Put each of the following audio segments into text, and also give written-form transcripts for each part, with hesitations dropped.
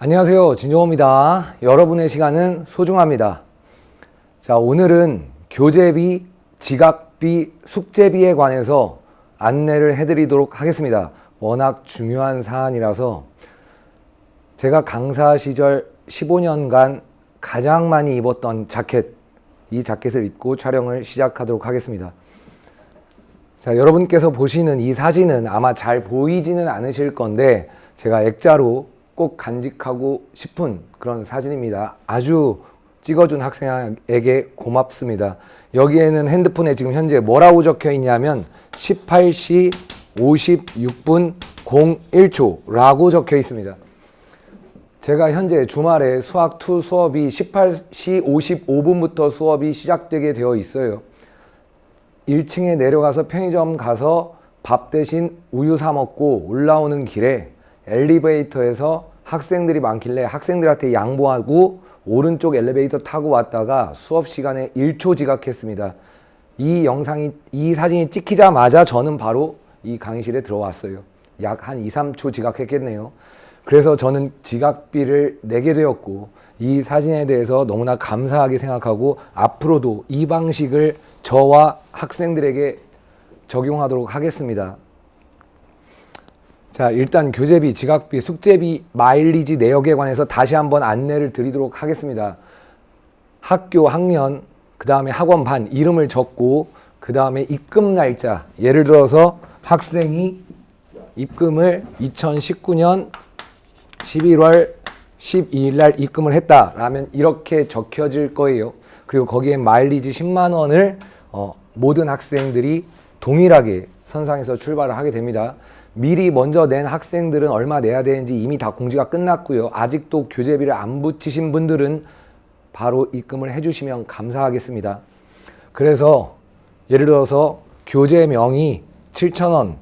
안녕하세요. 진종호입니다. 여러분의 시간은 소중합니다. 자, 오늘은 교재비, 지각비, 숙제비에 관해서 안내를 해드리도록 하겠습니다. 워낙 중요한 사안이라서 제가 강사 시절 15년간 가장 많이 입었던 자켓, 이 자켓을 입고 촬영을 시작하도록 하겠습니다. 자, 여러분께서 보시는 이 사진은 아마 잘 보이지는 않으실 건데 제가 액자로 꼭 간직하고 싶은 그런 사진입니다. 아주 찍어준 학생에게 고맙습니다. 여기에는 핸드폰에 지금 현재 뭐라고 적혀 있냐면 18시 56분 01초 라고 적혀 있습니다. 제가 현재 주말에 수학 2 수업이 18시 55분부터 수업이 시작되게 되어 있어요. 1층에 내려가서 편의점 가서 밥 대신 우유 사 먹고 올라오는 길에 엘리베이터에서 학생들이 많길래 학생들한테 양보하고 오른쪽 엘리베이터 타고 왔다가 수업 시간에 1초 지각했습니다. 이 사진이 찍히자마자 저는 바로 이 강의실에 들어왔어요. 약 한 2, 3초 지각했겠네요. 그래서 저는 지각비를 내게 되었고 이 사진에 대해서 너무나 감사하게 생각하고 앞으로도 이 방식을 저와 학생들에게 적용하도록 하겠습니다. 자, 일단 교재비, 지각비, 숙제비, 마일리지 내역에 관해서 다시 한번 안내를 드리도록 하겠습니다. 학교, 학년, 그 다음에 학원반 이름을 적고 그 다음에 입금 날짜, 예를 들어서 학생이 입금을 2019년 11월 12일 날 입금을 했다라면 이렇게 적혀질 거예요. 그리고 거기에 마일리지 10만 원을 모든 학생들이 동일하게 선상에서 출발을 하게 됩니다. 미리 먼저 낸 학생들은 얼마 내야 되는지 이미 다 공지가 끝났고요. 아직도 교재비를 안 붙이신 분들은 바로 입금을 해주시면 감사하겠습니다. 그래서 예를 들어서 교재명이 7,000원,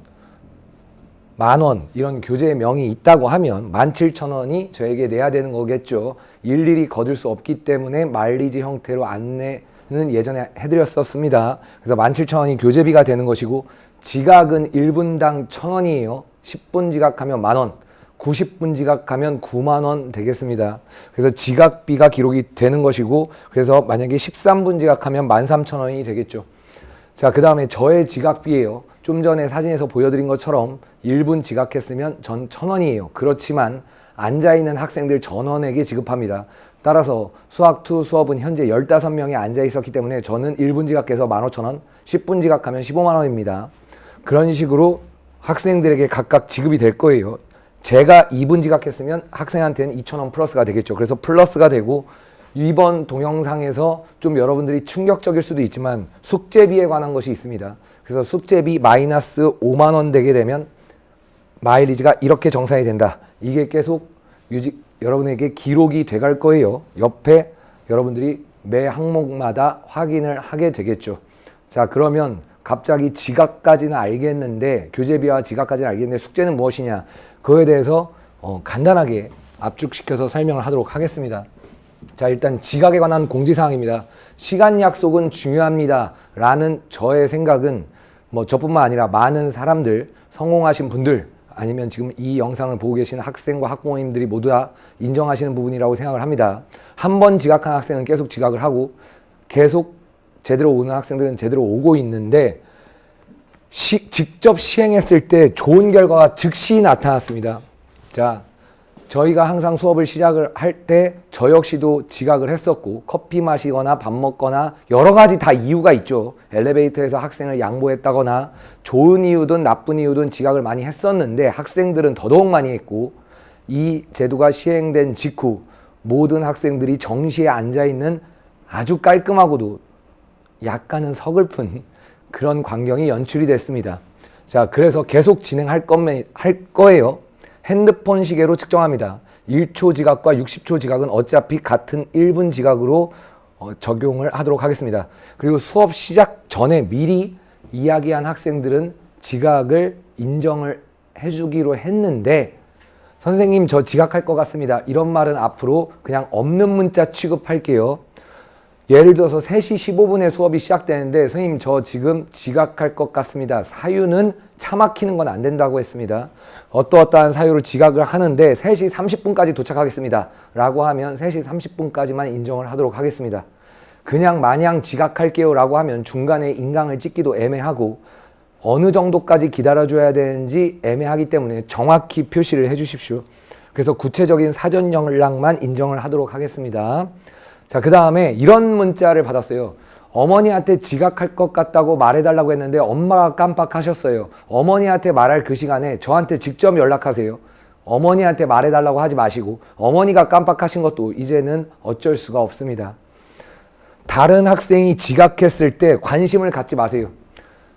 만원 이런 교재명이 있다고 하면 17,000원이 저에게 내야 되는 거겠죠. 일일이 거둘 수 없기 때문에 마일리지 형태로 안내는 예전에 해드렸었습니다. 그래서 17,000원이 교재비가 되는 것이고 지각은 1분당 1,000원이에요. 10분 지각하면 만원, 90분 지각하면 9만원 되겠습니다. 그래서 지각비가 기록이 되는 것이고 그래서 만약에 13분 지각하면 13,000원이 되겠죠. 자, 그 다음에 저의 지각비예요. 좀 전에 사진에서 보여드린 것처럼 1분 지각했으면 전 1,000원이에요. 그렇지만 앉아있는 학생들 전원에게 지급합니다. 따라서 수학 2 수업은 현재 15명이 앉아있었기 때문에 저는 1분 지각해서 15,000원, 10분 지각하면 15만원입니다. 그런 식으로 학생들에게 각각 지급이 될 거예요. 제가 2분 지각했으면 학생한테는 2,000원 플러스가 되겠죠. 그래서 플러스가 되고 이번 동영상에서 좀 여러분들이 충격적일 수도 있지만 숙제비에 관한 것이 있습니다. 그래서 숙제비 마이너스 5만원 되게 되면 마일리지가 이렇게 정산이 된다. 이게 계속 여러분에게 기록이 돼갈 거예요. 옆에 여러분들이 매 항목마다 확인을 하게 되겠죠. 자, 그러면 갑자기 지각까지는 알겠는데 교재비와 지각까지는 알겠는데 숙제는 무엇이냐 그거에 대해서 간단하게 압축시켜서 설명을 하도록 하겠습니다. 자, 일단 지각에 관한 공지사항입니다. 시간 약속은 중요합니다 라는 저의 생각은 저뿐만 아니라 많은 사람들, 성공하신 분들 아니면 지금 이 영상을 보고 계시는 학생과 학부모님들이 모두 다 인정하시는 부분이라고 생각을 합니다. 한 번 지각한 학생은 계속 지각을 하고 계속 제대로 오는 학생들은 제대로 오고 있는데 직접 시행했을 때 좋은 결과가 즉시 나타났습니다. 자, 저희가 항상 수업을 시작을 할 때 저 역시도 지각을 했었고 커피 마시거나 밥 먹거나 여러 가지 다 이유가 있죠. 엘리베이터에서 학생을 양보했다거나 좋은 이유든 나쁜 이유든 지각을 많이 했었는데 학생들은 더더욱 많이 했고 이 제도가 시행된 직후 모든 학생들이 정시에 앉아있는 아주 깔끔하고도 약간은 서글픈 그런 광경이 연출이 됐습니다. 자, 그래서 계속 진행할 거예요. 핸드폰 시계로 측정합니다. 1초 지각과 60초 지각은 어차피 같은 1분 지각으로 적용을 하도록 하겠습니다. 그리고 수업 시작 전에 미리 이야기한 학생들은 지각을 인정을 해주기로 했는데 선생님 저 지각할 것 같습니다. 이런 말은 앞으로 그냥 없는 문자 취급할게요. 예를 들어서 3시 15분에 수업이 시작되는데 선생님 저 지금 지각할 것 같습니다. 사유는 차 막히는 건 안 된다고 했습니다. 어떠어떠한 사유로 지각을 하는데 3시 30분까지 도착하겠습니다. 라고 하면 3시 30분까지만 인정을 하도록 하겠습니다. 그냥 마냥 지각할게요 라고 하면 중간에 인강을 찍기도 애매하고 어느 정도까지 기다려줘야 되는지 애매하기 때문에 정확히 표시를 해주십시오. 그래서 구체적인 사전 연락만 인정을 하도록 하겠습니다. 자, 그 다음에 이런 문자를 받았어요. 어머니한테 지각할 것 같다고 말해달라고 했는데 엄마가 깜빡하셨어요. 어머니한테 말할 그 시간에 저한테 직접 연락하세요. 어머니한테 말해달라고 하지 마시고 어머니가 깜빡하신 것도 이제는 어쩔 수가 없습니다. 다른 학생이 지각했을 때 관심을 갖지 마세요.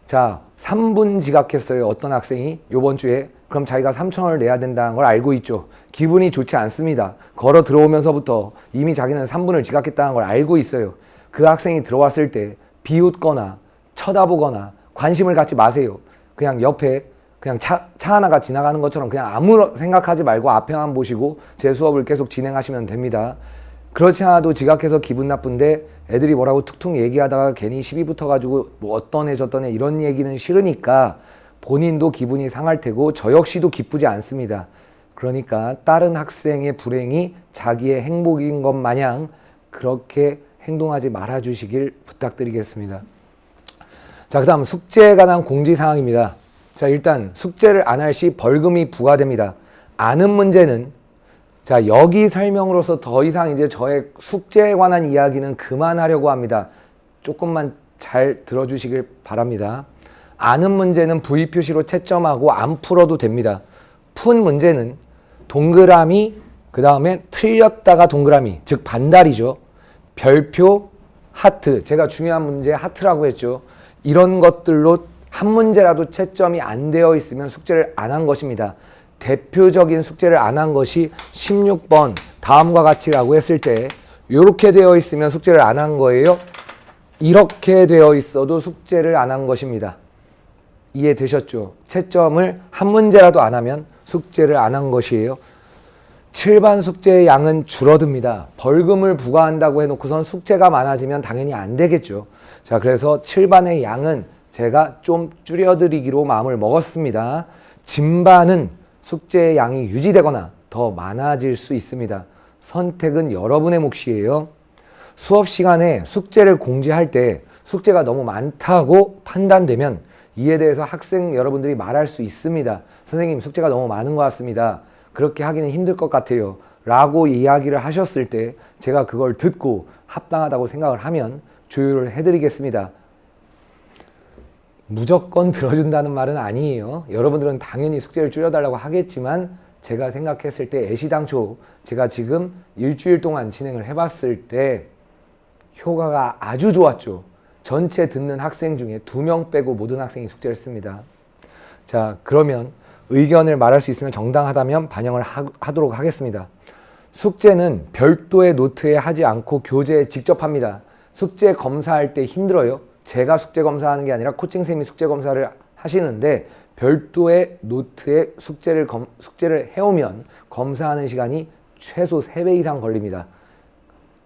자, 3분 지각했어요. 어떤 학생이 요번 주에. 그럼 자기가 3,000원을 내야 된다는 걸 알고 있죠. 기분이 좋지 않습니다. 걸어 들어오면서부터 이미 자기는 3분을 지각했다는 걸 알고 있어요. 그 학생이 들어왔을 때 비웃거나 쳐다보거나 관심을 갖지 마세요. 그냥 옆에 그냥 차 하나가 지나가는 것처럼 그냥 아무 생각하지 말고 앞에만 보시고 제 수업을 계속 진행하시면 됩니다. 그렇지 않아도 지각해서 기분 나쁜데 애들이 뭐라고 툭툭 얘기하다가 괜히 시비 붙어가지고 뭐 어떤 애 저떤 애 이런 얘기는 싫으니까 본인도 기분이 상할 테고 저 역시도 기쁘지 않습니다. 그러니까 다른 학생의 불행이 자기의 행복인 것 마냥 그렇게 행동하지 말아주시길 부탁드리겠습니다. 자, 그 다음 숙제에 관한 공지사항입니다. 자, 일단 숙제를 안 할 시 벌금이 부과됩니다. 아는 문제는 자, 여기 설명으로서 더 이상 이제 저의 숙제에 관한 이야기는 그만하려고 합니다. 조금만 잘 들어주시길 바랍니다. 아는 문제는 V 표시로 채점하고 안 풀어도 됩니다. 푼 문제는 동그라미, 그 다음에 틀렸다가 동그라미, 즉 반달이죠. 별표, 하트, 제가 중요한 문제 하트라고 했죠. 이런 것들로 한 문제라도 채점이 안 되어 있으면 숙제를 안 한 것입니다. 대표적인 숙제를 안 한 것이 16번 다음과 같이라고 했을 때 이렇게 되어 있으면 숙제를 안 한 거예요. 이렇게 되어 있어도 숙제를 안 한 것입니다. 이해되셨죠? 채점을 한 문제라도 안 하면 숙제를 안 한 것이에요. 7반 숙제의 양은 줄어듭니다. 벌금을 부과한다고 해놓고선 숙제가 많아지면 당연히 안 되겠죠. 자, 그래서 7반의 양은 제가 좀 줄여드리기로 마음을 먹었습니다. 진반은 숙제의 양이 유지되거나 더 많아질 수 있습니다. 선택은 여러분의 몫이에요. 수업 시간에 숙제를 공지할 때 숙제가 너무 많다고 판단되면 이에 대해서 학생 여러분들이 말할 수 있습니다. 선생님, 숙제가 너무 많은 것 같습니다. 그렇게 하기는 힘들 것 같아요. 라고 이야기를 하셨을 때 제가 그걸 듣고 합당하다고 생각을 하면 조율을 해드리겠습니다. 무조건 들어준다는 말은 아니에요. 여러분들은 당연히 숙제를 줄여달라고 하겠지만 제가 생각했을 때 애시당초 제가 지금 일주일 동안 진행을 해봤을 때 효과가 아주 좋았죠. 전체 듣는 학생 중에 2명 빼고 모든 학생이 숙제를 씁니다. 자, 그러면 의견을 말할 수 있으면 정당하다면 반영을 하도록 하겠습니다. 숙제는 별도의 노트에 하지 않고 교재에 직접 합니다. 숙제 검사할 때 힘들어요. 제가 숙제 검사하는 게 아니라 코칭쌤이 숙제 검사를 하시는데 별도의 노트에 숙제를 해오면 검사하는 시간이 최소 3배 이상 걸립니다.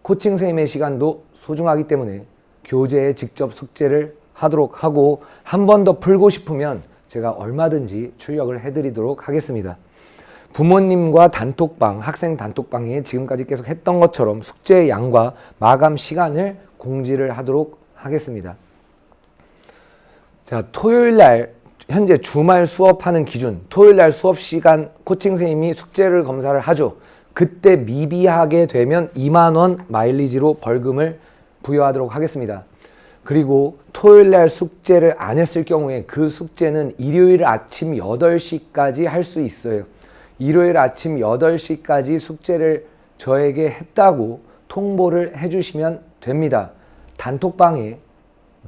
코칭쌤의 시간도 소중하기 때문에 교재에 직접 숙제를 하도록 하고 한 번 더 풀고 싶으면 제가 얼마든지 출력을 해드리도록 하겠습니다. 부모님과 단톡방, 학생 단톡방에 지금까지 계속 했던 것처럼 숙제의 양과 마감 시간을 공지를 하도록 하겠습니다. 자, 토요일날 현재 주말 수업하는 기준, 토요일날 수업 시간 코칭 선생님이 숙제를 검사를 하죠. 그때 미비하게 되면 2만 원 마일리지로 벌금을 부여하도록 하겠습니다. 그리고 토요일날 숙제를 안 했을 경우에 그 숙제는 일요일 아침 8시까지 할 수 있어요. 일요일 아침 8시까지 숙제를 저에게 했다고 통보를 해주시면 됩니다. 단톡방에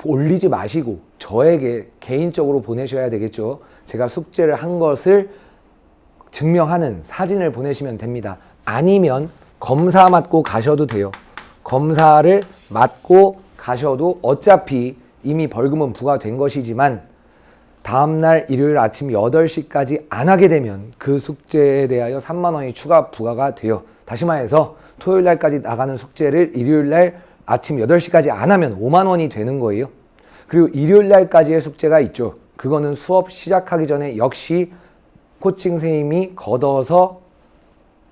올리지 마시고 저에게 개인적으로 보내셔야 되겠죠. 제가 숙제를 한 것을 증명하는 사진을 보내시면 됩니다. 아니면 검사 맞고 가셔도 돼요. 검사를 맞고 가셔도 어차피 이미 벌금은 부과된 것이지만 다음날 일요일 아침 8시까지 안 하게 되면 그 숙제에 대하여 3만 원이 추가 부과가 돼요. 다시 말해서 토요일 날까지 나가는 숙제를 일요일 날 아침 8시까지 안 하면 5만 원이 되는 거예요. 그리고 일요일 날까지의 숙제가 있죠. 그거는 수업 시작하기 전에 역시 코칭 선생님이 걷어서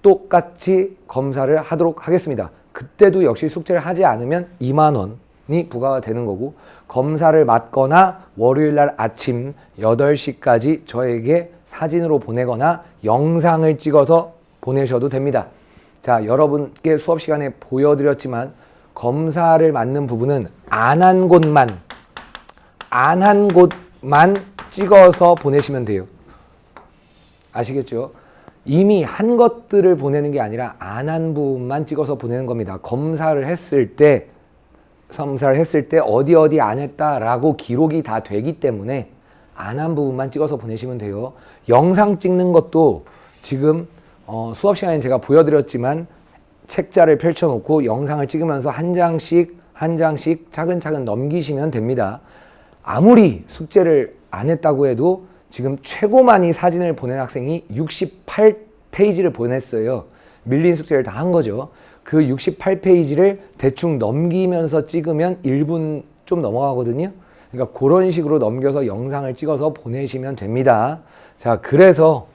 똑같이 검사를 하도록 하겠습니다. 그때도 역시 숙제를 하지 않으면 2만 원이 부과가 되는 거고, 검사를 맞거나 월요일 날 아침 8시까지 저에게 사진으로 보내거나 영상을 찍어서 보내셔도 됩니다. 자, 여러분께 수업 시간에 보여드렸지만 검사를 맞는 부분은 안 한 곳만 찍어서 보내시면 돼요. 아시겠죠? 이미 한 것들을 보내는 게 아니라 안 한 부분만 찍어서 보내는 겁니다. 검사를 했을 때 어디 안 했다라고 기록이 다 되기 때문에 안 한 부분만 찍어서 보내시면 돼요. 영상 찍는 것도 지금 수업 시간에 제가 보여드렸지만 책자를 펼쳐놓고 영상을 찍으면서 한 장씩 차근차근 넘기시면 됩니다. 아무리 숙제를 안 했다고 해도 지금 최고 많이 사진을 보낸 학생이 68페이지를 보냈어요. 밀린 숙제를 다 한 거죠. 그 68페이지를 대충 넘기면서 찍으면 1분 좀 넘어가거든요. 그러니까 그런 식으로 넘겨서 영상을 찍어서 보내시면 됩니다. 자, 그래서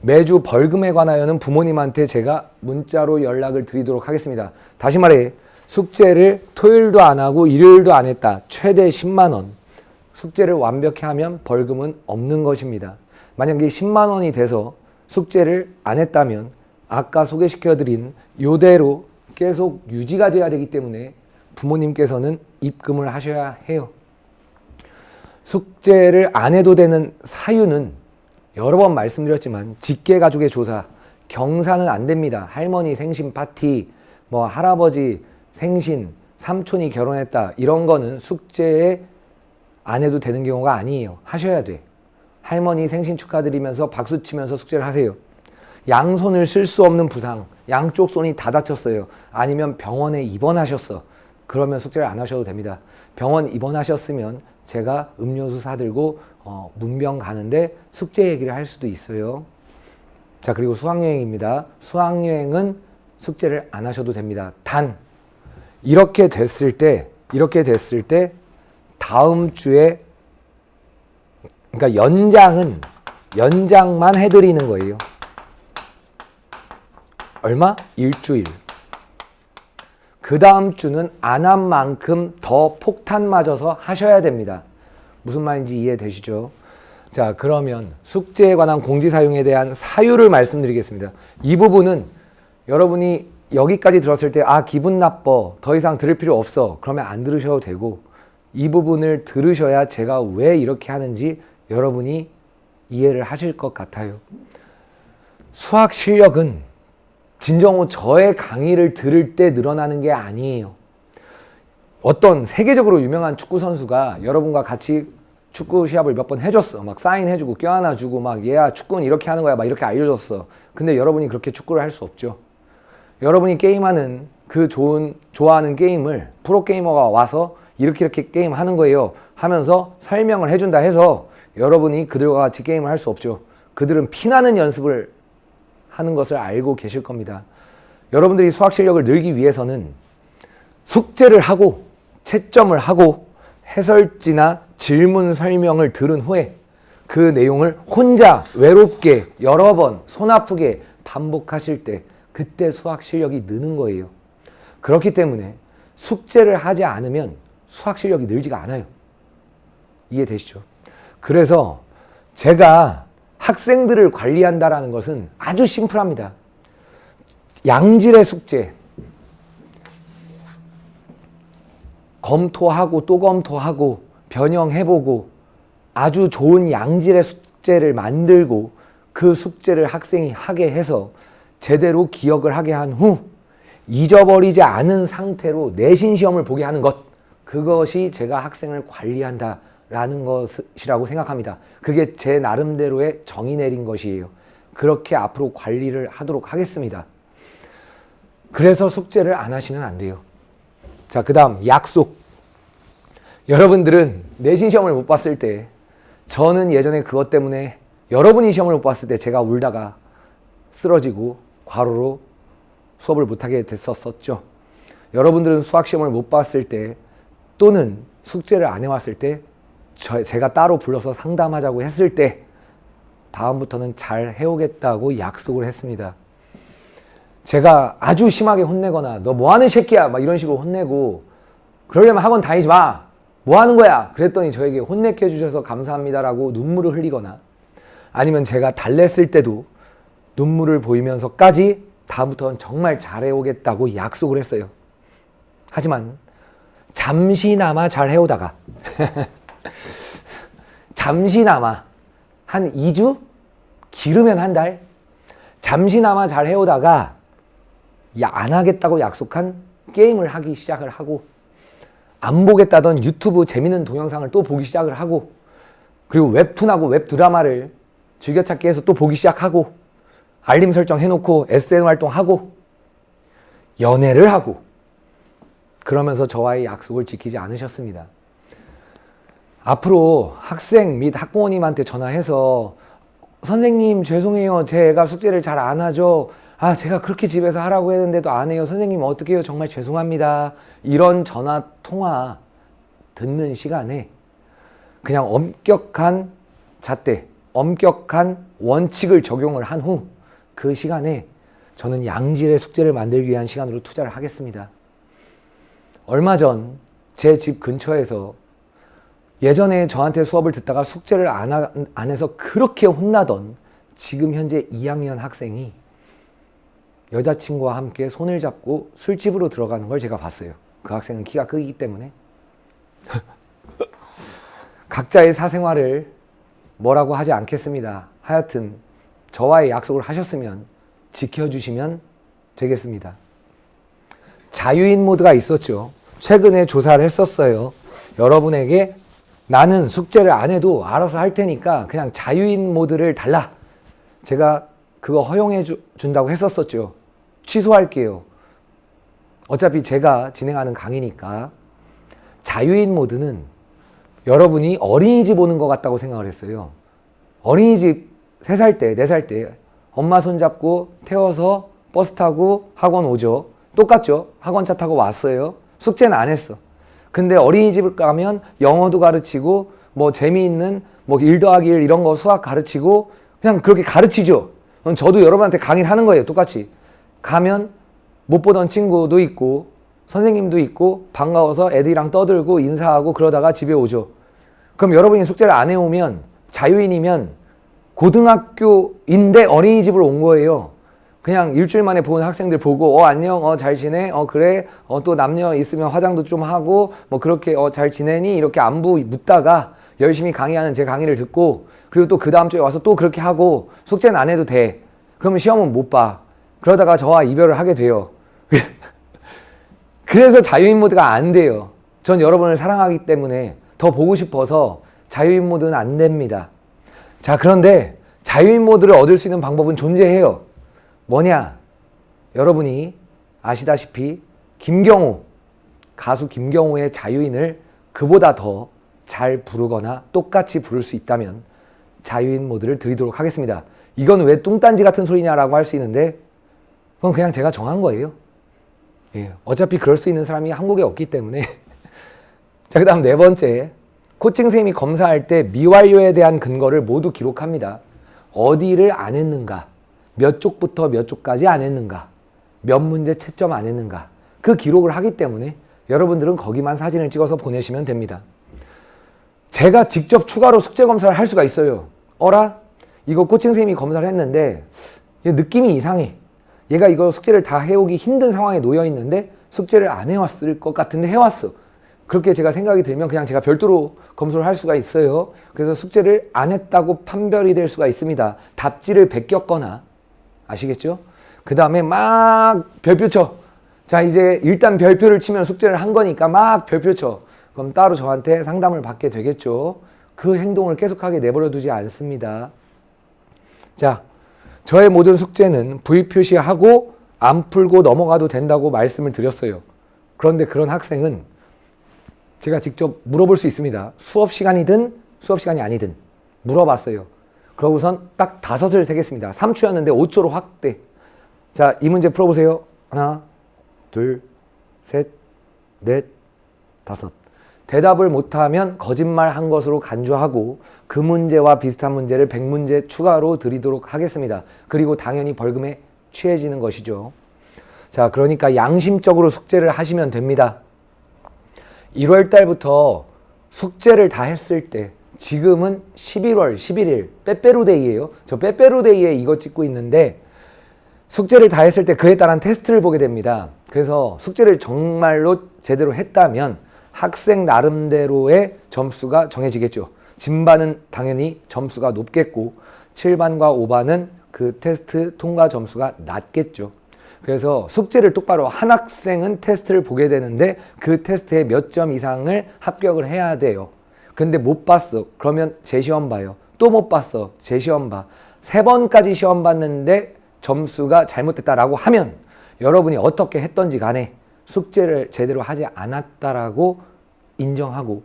매주 벌금에 관하여는 부모님한테 제가 문자로 연락을 드리도록 하겠습니다. 다시 말해, 숙제를 토요일도 안 하고 일요일도 안 했다. 최대 10만 원. 숙제를 완벽히 하면 벌금은 없는 것입니다. 만약에 10만 원이 돼서 숙제를 안 했다면 아까 소개시켜드린 요대로 계속 유지가 돼야 되기 때문에 부모님께서는 입금을 하셔야 해요. 숙제를 안 해도 되는 사유는 여러 번 말씀드렸지만 직계가족의 조사, 경사는 안 됩니다. 할머니 생신 파티, 뭐 할아버지 생신, 삼촌이 결혼했다, 이런 거는 숙제에 안 해도 되는 경우가 아니에요. 하셔야 돼. 할머니 생신 축하드리면서 박수 치면서 숙제를 하세요. 양손을 쓸 수 없는 부상, 양쪽 손이 다 다쳤어요. 아니면 병원에 입원하셨어. 그러면 숙제를 안 하셔도 됩니다. 병원 입원하셨으면 제가 음료수 사들고 문병 가는데 숙제 얘기를 할 수도 있어요. 자, 그리고 수학여행입니다. 수학여행은 숙제를 안 하셔도 됩니다. 단 이렇게 됐을 때 다음 주에, 그러니까 연장만 해드리는 거예요. 얼마? 일주일. 그 다음 주는 안 한 만큼 더 폭탄 맞아서 하셔야 됩니다. 무슨 말인지 이해되시죠? 자, 그러면 숙제에 관한 공지사용에 대한 사유를 말씀드리겠습니다. 이 부분은 여러분이 여기까지 들었을 때 기분 나빠, 더 이상 들을 필요 없어, 그러면 안 들으셔도 되고, 이 부분을 들으셔야 제가 왜 이렇게 하는지 여러분이 이해를 하실 것 같아요. 수학 실력은 진정호 저의 강의를 들을 때 늘어나는 게 아니에요. 어떤 세계적으로 유명한 축구 선수가 여러분과 같이 축구 시합을 몇 번 해줬어. 막 사인해주고 껴안아주고 막 얘야 축구는 이렇게 하는 거야 막 이렇게 알려줬어. 근데 여러분이 그렇게 축구를 할 수 없죠. 여러분이 게임하는 좋아하는 게임을 프로게이머가 와서 이렇게 게임 하는 거예요 하면서 설명을 해준다 해서 여러분이 그들과 같이 게임을 할 수 없죠. 그들은 피나는 연습을 하는 것을 알고 계실 겁니다. 여러분들이 수학 실력을 늘기 위해서는 숙제를 하고 채점을 하고 해설지나 질문 설명을 들은 후에 그 내용을 혼자 외롭게 여러 번 손 아프게 반복하실 때 그때 수학 실력이 느는 거예요. 그렇기 때문에 숙제를 하지 않으면 수학 실력이 늘지가 않아요. 이해되시죠? 그래서 제가 학생들을 관리한다라는 것은 아주 심플합니다. 양질의 숙제, 검토하고 또 검토하고 변형해보고 아주 좋은 양질의 숙제를 만들고 그 숙제를 학생이 하게 해서 제대로 기억을 하게 한 후 잊어버리지 않은 상태로 내신 시험을 보게 하는 것, 그것이 제가 학생을 관리한다라는 것이라고 생각합니다. 그게 제 나름대로의 정의 내린 것이에요. 그렇게 앞으로 관리를 하도록 하겠습니다. 그래서 숙제를 안 하시면 안 돼요. 자, 그 다음 약속. 여러분들은 내신 시험을 못 봤을 때, 저는 예전에 그것 때문에 여러분이 시험을 못 봤을 때 제가 울다가 쓰러지고 과로로 수업을 못하게 됐었죠. 여러분들은 수학 시험을 못 봤을 때 또는 숙제를 안 해왔을 때 제가 따로 불러서 상담하자고 했을 때 다음부터는 잘 해오겠다고 약속을 했습니다. 제가 아주 심하게 혼내거나 너 뭐하는 새끼야 막 이런 식으로 혼내고 그러려면 학원 다니지 마 뭐하는 거야 그랬더니 저에게 혼내켜 주셔서 감사합니다라고 눈물을 흘리거나 아니면 제가 달랬을 때도 눈물을 보이면서까지 다음부터는 정말 잘해오겠다고 약속을 했어요. 하지만 잠시나마 잘 해오다가 잠시나마 한 2주? 길으면 한 달? 잠시나마 잘 해오다가 안 하겠다고 약속한 게임을 하기 시작을 하고 안 보겠다던 유튜브 재밌는 동영상을 또 보기 시작을 하고 그리고 웹툰하고 웹드라마를 즐겨찾기 해서 또 보기 시작하고 알림 설정 해놓고 SN 활동하고 연애를 하고 그러면서 저와의 약속을 지키지 않으셨습니다. 앞으로 학생 및 학부모님한테 전화해서 선생님 죄송해요. 제 애가 숙제를 잘 안 하죠. 아 제가 그렇게 집에서 하라고 했는데도 안 해요. 선생님 어떻게 해요? 정말 죄송합니다. 이런 전화 통화 듣는 시간에 그냥 엄격한 잣대, 엄격한 원칙을 적용을 한 후 그 시간에 저는 양질의 숙제를 만들기 위한 시간으로 투자를 하겠습니다. 얼마 전 제 집 근처에서 예전에 저한테 수업을 듣다가 숙제를 안 해서 그렇게 혼나던 지금 현재 2학년 학생이 여자친구와 함께 손을 잡고 술집으로 들어가는 걸 제가 봤어요. 그 학생은 키가 크기 때문에. 각자의 사생활을 뭐라고 하지 않겠습니다. 하여튼 저와의 약속을 하셨으면 지켜주시면 되겠습니다. 자유인 모드가 있었죠. 최근에 조사를 했었어요. 여러분에게 나는 숙제를 안 해도 알아서 할 테니까 그냥 자유인 모드를 달라. 제가 그거 허용해 준다고 했었었죠. 취소할게요. 어차피 제가 진행하는 강의니까. 자유인 모드는 여러분이 어린이집 오는 것 같다고 생각을 했어요. 어린이집 3살 때, 4살 때 엄마 손잡고 태워서 버스 타고 학원 오죠. 똑같죠. 학원차 타고 왔어요. 숙제는 안 했어. 근데 어린이집을 가면 영어도 가르치고 뭐 재미있는 뭐 1 더하기 1 이런 거 수학 가르치고 그냥 그렇게 가르치죠. 저도 여러분한테 강의를 하는 거예요. 똑같이. 가면 못 보던 친구도 있고 선생님도 있고 반가워서 애들이랑 떠들고 인사하고 그러다가 집에 오죠. 그럼 여러분이 숙제를 안 해오면 자유인이면 고등학교인데 어린이집을 온 거예요. 그냥 일주일 만에 본 학생들 보고 안녕 잘 지내 그래 또 남녀 있으면 화장도 좀 하고 뭐 그렇게 잘 지내니 이렇게 안부 묻다가 열심히 강의하는 제 강의를 듣고 그리고 또 그 다음 주에 와서 또 그렇게 하고 숙제는 안 해도 돼. 그러면 시험은 못 봐. 그러다가 저와 이별을 하게 돼요. 그래서 자유인 모드가 안 돼요. 전 여러분을 사랑하기 때문에 더 보고 싶어서 자유인 모드는 안 됩니다. 자, 그런데 자유인 모드를 얻을 수 있는 방법은 존재해요. 뭐냐? 여러분이 아시다시피 김경호, 가수 김경호의 자유인을 그보다 더 잘 부르거나 똑같이 부를 수 있다면 자유인 모드를 드리도록 하겠습니다. 이건 왜 뚱딴지 같은 소리냐라고 할 수 있는데 그건 그냥 제가 정한 거예요. 예, 어차피 그럴 수 있는 사람이 한국에 없기 때문에. 자, 그 다음 4번째. 코칭 선생님이 검사할 때 미완료에 대한 근거를 모두 기록합니다. 어디를 안 했는가, 몇 쪽부터 몇 쪽까지 안 했는가, 몇 문제 채점 안 했는가, 그 기록을 하기 때문에 여러분들은 거기만 사진을 찍어서 보내시면 됩니다. 제가 직접 추가로 숙제 검사를 할 수가 있어요. 어라? 이거 코칭 선생님이 검사를 했는데 느낌이 이상해. 얘가 이거 숙제를 다 해오기 힘든 상황에 놓여 있는데 숙제를 안 해왔을 것 같은데 해왔어. 그렇게 제가 생각이 들면 그냥 제가 별도로 검수를 할 수가 있어요. 그래서 숙제를 안 했다고 판별이 될 수가 있습니다. 답지를 베꼈거나. 아시겠죠? 그 다음에 막 별표 쳐. 자, 이제 일단 별표를 치면 숙제를 한 거니까 막 별표 쳐. 그럼 따로 저한테 상담을 받게 되겠죠. 그 행동을 계속하게 내버려 두지 않습니다. 자, 저의 모든 숙제는 V 표시하고 안 풀고 넘어가도 된다고 말씀을 드렸어요. 그런데 그런 학생은 제가 직접 물어볼 수 있습니다. 수업 시간이든 수업 시간이 아니든 물어봤어요. 그러고선 딱 5을 세겠습니다. 3초였는데 5초로 확대. 자, 이 문제 풀어보세요. 하나, 둘, 셋, 넷, 다섯. 대답을 못하면 거짓말 한 것으로 간주하고 그 문제와 비슷한 문제를 100문제 추가로 드리도록 하겠습니다. 그리고 당연히 벌금에 취해지는 것이죠. 자, 그러니까 양심적으로 숙제를 하시면 됩니다. 1월 달부터 숙제를 다 했을 때, 지금은 11월 11일 빼빼로데이예요. 저 빼빼로데이에 이거 찍고 있는데 숙제를 다 했을 때 그에 따른 테스트를 보게 됩니다. 그래서 숙제를 정말로 제대로 했다면 학생 나름대로의 점수가 정해지겠죠. 진반은 당연히 점수가 높겠고 7반과 5반은 그 테스트 통과 점수가 낮겠죠. 그래서 숙제를 똑바로 한 학생은 테스트를 보게 되는데 그 테스트에 몇 점 이상을 합격을 해야 돼요. 근데 못 봤어. 그러면 재시험 봐요. 또 못 봤어. 재시험 봐. 3번까지 시험 봤는데 점수가 잘못됐다라고 하면 여러분이 어떻게 했던지 간에 숙제를 제대로 하지 않았다라고 인정하고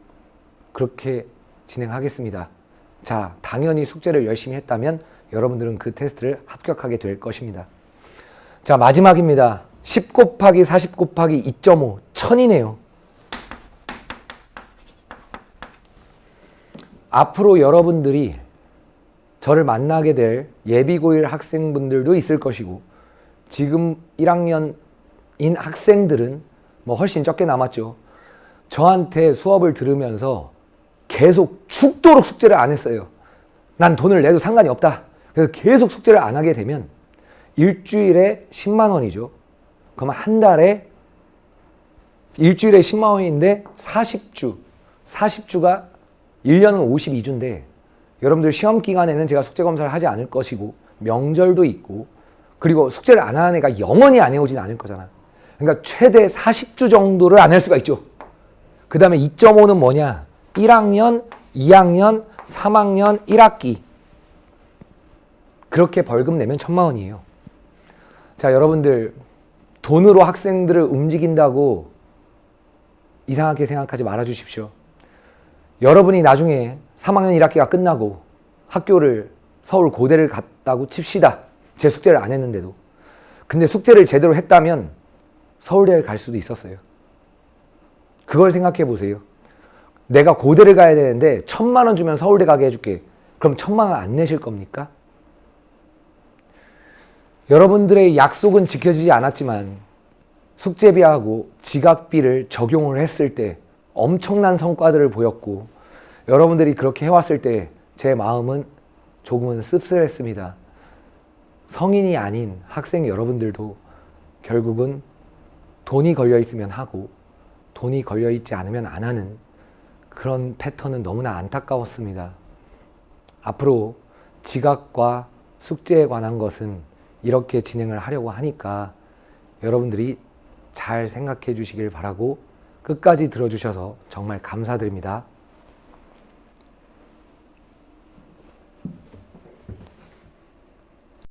그렇게 진행하겠습니다. 자, 당연히 숙제를 열심히 했다면 여러분들은 그 테스트를 합격하게 될 것입니다. 자, 마지막입니다. 10 곱하기 40 곱하기 2.5 1000이네요. 앞으로 여러분들이 저를 만나게 될 예비고1 학생분들도 있을 것이고 지금 1학년인 학생들은 뭐 훨씬 적게 남았죠. 저한테 수업을 들으면서 계속 죽도록 숙제를 안 했어요. 난 돈을 내도 상관이 없다. 그래서 계속 숙제를 안 하게 되면 일주일에 10만 원이죠. 그러면 한 달에 일주일에 10만 원인데 40주가 1년은 52주인데 여러분들 시험 기간에는 제가 숙제 검사를 하지 않을 것이고 명절도 있고 그리고 숙제를 안 하는 애가 영원히 안 해오진 않을 거잖아. 그러니까 최대 40주 정도를 안 할 수가 있죠. 그 다음에 2.5는 뭐냐? 1학년, 2학년, 3학년, 1학기 그렇게 벌금 내면 1000만 원이에요. 자, 여러분들 돈으로 학생들을 움직인다고 이상하게 생각하지 말아 주십시오. 여러분이 나중에 3학년 1학기가 끝나고 학교를 서울 고대를 갔다고 칩시다. 제 숙제를 안 했는데도. 근데 숙제를 제대로 했다면 서울대를 갈 수도 있었어요. 그걸 생각해 보세요. 내가 고대를 가야 되는데 1000만 원 주면 서울대 가게 해줄게. 그럼 1000만 원 안 내실 겁니까? 여러분들의 약속은 지켜지지 않았지만 숙제비하고 지각비를 적용을 했을 때 엄청난 성과들을 보였고 여러분들이 그렇게 해왔을 때 제 마음은 조금은 씁쓸했습니다. 성인이 아닌 학생 여러분들도 결국은 돈이 걸려있으면 하고 돈이 걸려있지 않으면 안 하는 그런 패턴은 너무나 안타까웠습니다. 앞으로 지각과 숙제에 관한 것은 이렇게 진행을 하려고 하니까 여러분들이 잘 생각해 주시길 바라고 끝까지 들어주셔서 정말 감사드립니다.